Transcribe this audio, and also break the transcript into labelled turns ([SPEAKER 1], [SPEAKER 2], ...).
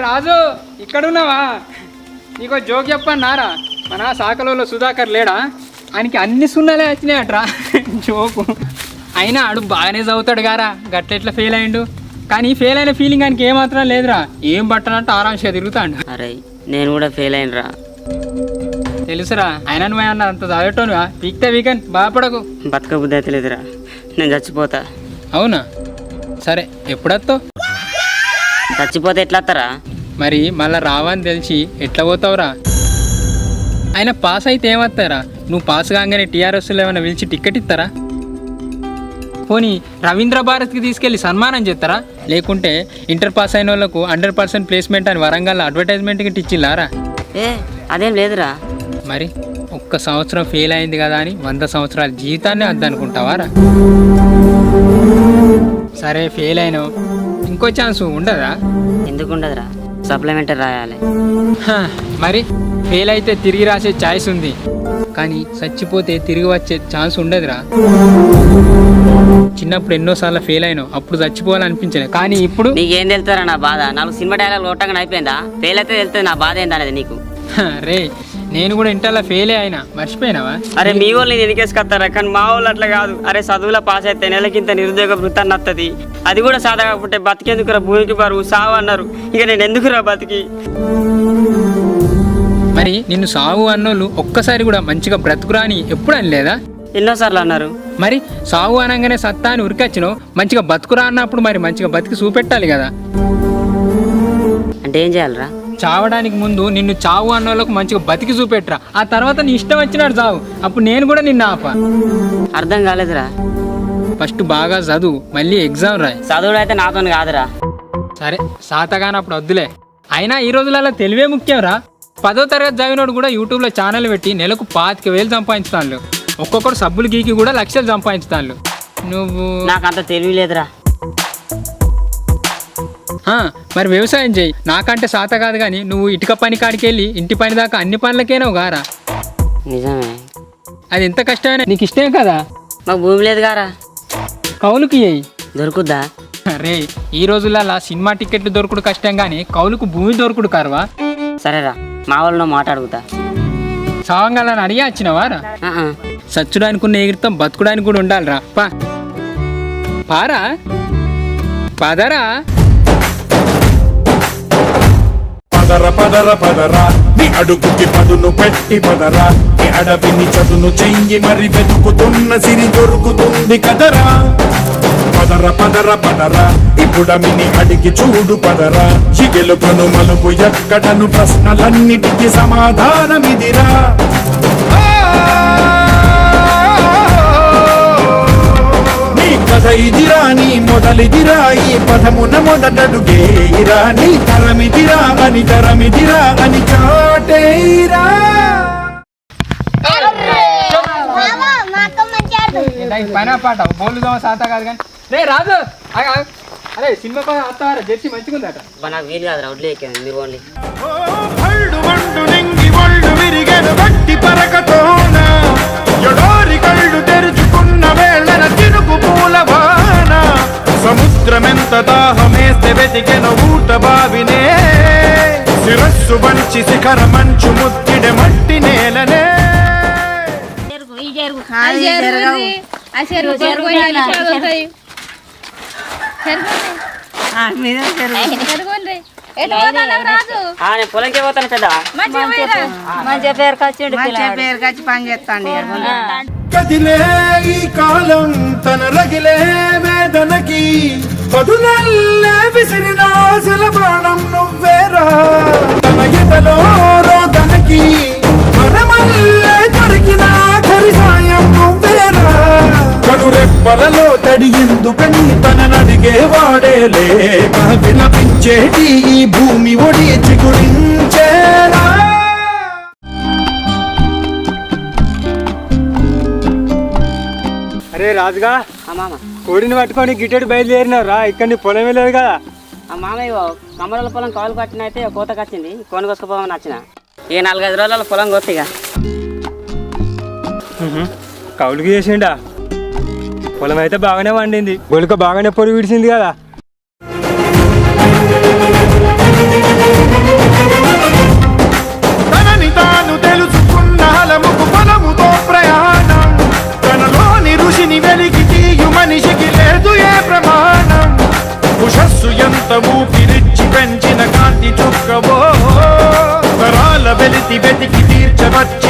[SPEAKER 1] రాజు ఇక్కడున్నావా? నీకో జోక్ చెప్పన్నారా? మన సాకలలో సుధాకర్ లేడా? ఆయనకి అన్ని సున్నాలే వచ్చినాయట్రా. జోకు అయినా ఆడు బాగానే చదువుతాడు గారా, గట్లెట్లా ఫెయిల్ అయ్యిండు. కానీ ఫెయిల్ అయిన ఫీలింగ్ ఆయనకి ఏమాత్రం లేదురా. ఏం పట్టనట్టు ఆరాంశగా తిరుగుతాడు.
[SPEAKER 2] అరే నేను కూడా ఫెయిల్ అయినరా.
[SPEAKER 1] తెలుసురా, అయినా నువ్వు అన్న అంత చదివేటోనువా? పీక్తే వీకెండ్ బాధపడకు.
[SPEAKER 2] బతక బుద్ధి అయితే లేదురా, నేను చచ్చిపోతా.
[SPEAKER 1] అవునా? సరే ఎప్పుడొస్తావు?
[SPEAKER 2] చచ్చిపోతే ఎట్లా వస్తారా?
[SPEAKER 1] మరి మళ్ళీ రావని తెలిసి ఎట్లా పోతావురా? ఆయన పాస్ అయితే ఏమవుతారా? నువ్వు పాస్ కాగానే టీఆర్ఎస్లో ఏమైనా పిలిచి టికెట్ ఇస్తారా? పోనీ రవీంద్ర భారత్కి తీసుకెళ్ళి సన్మానం చేస్తారా? లేకుంటే ఇంటర్ పాస్ అయిన వాళ్ళకు 100% ప్లేస్మెంట్ అని వరంగల్ అడ్వర్టైజ్మెంట్కి ఇచ్చిల్లారా?
[SPEAKER 2] అదేం లేదురా.
[SPEAKER 1] మరి ఒక్క సంవత్సరం ఫెయిల్ అయింది కదా అని 100 సంవత్సరాల జీవితాన్ని వద్దనుకుంటావారా? సరే ఫెయిల్ అయినావు, ఇంకో ఛాన్స్ ఉండదా?
[SPEAKER 2] ఎందుకు ఉండదురా, సప్లిమెంటరీ రాయాలి.
[SPEAKER 1] మరి ఫెయిల్ అయితే తిరిగి రాసే ఛాయిస్ ఉంది, కానీ చచ్చిపోతే తిరిగి వచ్చే ఛాన్స్ ఉండదురా. చిన్నప్పుడు ఎన్నోసార్లు ఫెయిల్ అయినావు, అప్పుడు చచ్చిపోవాలనిపించలేదు. కానీ ఇప్పుడు
[SPEAKER 2] నీకేం తెలుస్తారా నా బాధ? 4 సినిమా డైలాగ్ కొట్టగానే అయిపోయిందా? ఫెయిల్ అయితే తెలుస్తుంది నా బాధ ఏందనేది నీకు.
[SPEAKER 1] రే నేను కూడా ఇంటర్లో ఫెయిల్ అయినా, మర్చిపోయినావా?
[SPEAKER 2] అరే మీ వాళ్ళు నేను ఎనికేసుకొస్తారా, కానీ మా వాళ్ళు అట్లా కాదు. అరే చదువులో పాస్ అయితే నెలకింత నిరుద్యోగ వృత్తాన్ని వస్తుంది, అది కూడా సాదా కాకుంటే బతికేందుకురా భూమికి బరువు సావు అన్నారు. ఇక నేను ఎందుకురా బతికి?
[SPEAKER 1] మరి నిన్ను సావు అన్నోళ్ళు ఒక్కసారి కూడా మంచిగా బ్రతుకురా అని ఎప్పుడు అనలేదా?
[SPEAKER 2] ఎన్నోసార్లు అన్నారు.
[SPEAKER 1] మరి సావు అనగానే సత్తా అని ఉరికొచ్చినావు, మంచిగా బతుకురా అన్నప్పుడు మరి మంచిగా బతికి చూపెట్టాలి కదా.
[SPEAKER 2] అంటే ఏం చేయాలరా?
[SPEAKER 1] చావడానికి ముందు నిన్ను చావు అన్న వాళ్ళకు మంచిగా బతికి చూపెట్టరా, ఆ తర్వాత నీ ఇష్టం వచ్చినాడు చావు, అప్పుడు నేను కూడా నిన్ను ఆపా.
[SPEAKER 2] అర్థం కాలేదురా.
[SPEAKER 1] ఫస్ట్ బాగా చదువు, మళ్ళీ ఎగ్జామ్ రాయి.
[SPEAKER 2] చదువుడు అయితే నాతో కాదురా.
[SPEAKER 1] సరే సాతగానప్పుడు వద్దులే. అయినా ఈ రోజులలో తెలివే ముఖ్యం రా. 10వ తరగతి చదివినోడు కూడా యూట్యూబ్లో ఛానల్ పెట్టి నెలకు 25,000 సంపాదించుతాను. ఒక్కొక్కరు సబ్బులు గీకి కూడా లక్షలు సంపాదించుతాను. నువ్వు
[SPEAKER 2] నాకు అంత తెలివి లేదురా.
[SPEAKER 1] మరి వ్యవసాయం చేయి, నాకంటే సాత కాదు. కానీ నువ్వు ఇటుక పని కాడికి వెళ్ళి ఇంటి పని దాకా అన్ని పనులకేనావు గారా.
[SPEAKER 2] నిజమే,
[SPEAKER 1] అది ఎంత కష్టమైనా నీకు ఇష్టమే కదా.
[SPEAKER 2] మాకు భూమి లేదు గారా.
[SPEAKER 1] కౌలుకి అయ్యి
[SPEAKER 2] దొరుకుద్దా?
[SPEAKER 1] రే ఈ రోజులలో సినిమా టికెట్లు దొరుకుడు కష్టం, కానీ కౌలుకు భూమి దొరుకుడు కరవా.
[SPEAKER 2] సరేరా, మా వాళ్ళు మాట్లాడుగుతా.
[SPEAKER 1] సావంగాలని అడిగి వచ్చినవారా? సచ్చుడానికి ఉన్న ఎగిరితం బతుకుడానికి కూడా ఉండాలిరా. పారా పదరా.
[SPEAKER 3] పదర పదర పదరా, నీ అడుగుకి పదును పెట్టి పదరా. నీ అడవిని చదును చెయ్యి, మరి వెతుకుతున్న సిరి దొరుకుతుంది కదరా. పదర పదర పదరా, ఇప్పుడమిని అడిగి చూడు పదరా. చిగెలుకను మలుపు ఎక్కడను, ప్రశ్నలన్నిటికీ సమాధానమిదిరా. కథ ఇదిరా, నీ మొదలిదిరా, ఈ పదమున మొదటడుగేరా. నీ తరమిదిరా అని తరమిదిరా అని చాటేరా.
[SPEAKER 1] పైన పాట బోలుదాం సాత కాదు కానీ. రే రాజు, అరే సినిమా కోసం వస్తావారా? జెర్సీ మంచిగుందట.
[SPEAKER 2] నాకు వీలు కాదురా, వడ్లేకండి మీరు ఓన్లీ.
[SPEAKER 3] తెరుచుకున్న వేళన తిరుగు పూలవాన, సముద్రమెంత దాహమేస్తే వెతికెన ఊట బావినే. శిరస్సు వంచి శిఖర మంచు ముద్దిడ మట్టి నేలనే.
[SPEAKER 2] పొలంకే పోతాను పెద్ద.
[SPEAKER 4] మంచిగా పేరు కచ్చి పని చేస్తాండి.
[SPEAKER 3] కదిలే ఈ కాలం తన రగిలే వేదనకి, పదునల్లే విసిరిన ఆశల బాణం నువ్వేరా. తన ఎదలో రోదనకి మనమల్లే దొరికిన ఆఖరి సాయం నువ్వేరా. కనురెప్పలలో తడి ఎందుకని తననడిగేవాడేలే, విలపించేటి ఈ భూమి ఒడి చిగురించేరా.
[SPEAKER 1] అరే రాజుగా,
[SPEAKER 2] మామ
[SPEAKER 1] కోడిని పట్టుకొని గిట్టెడు బయలుదేరినావు రా. ఇక్కడ నీ పొలమే లేదు కదా.
[SPEAKER 2] మామయ్య కమరాల పొలం కాలు కట్టిన అయితే కోతకు వచ్చింది, కోని కోసుకుపోమని వచ్చిన. ఇక 4-5 రోజుల పొలం కోసిగా.
[SPEAKER 1] కౌలుకి చేసిండా? పొలం అయితే బాగానే వండింది, గొలుక బాగానే పొడి విడిచింది కదా.
[SPEAKER 3] వెతికి వెతికి తీర్చవచ్చు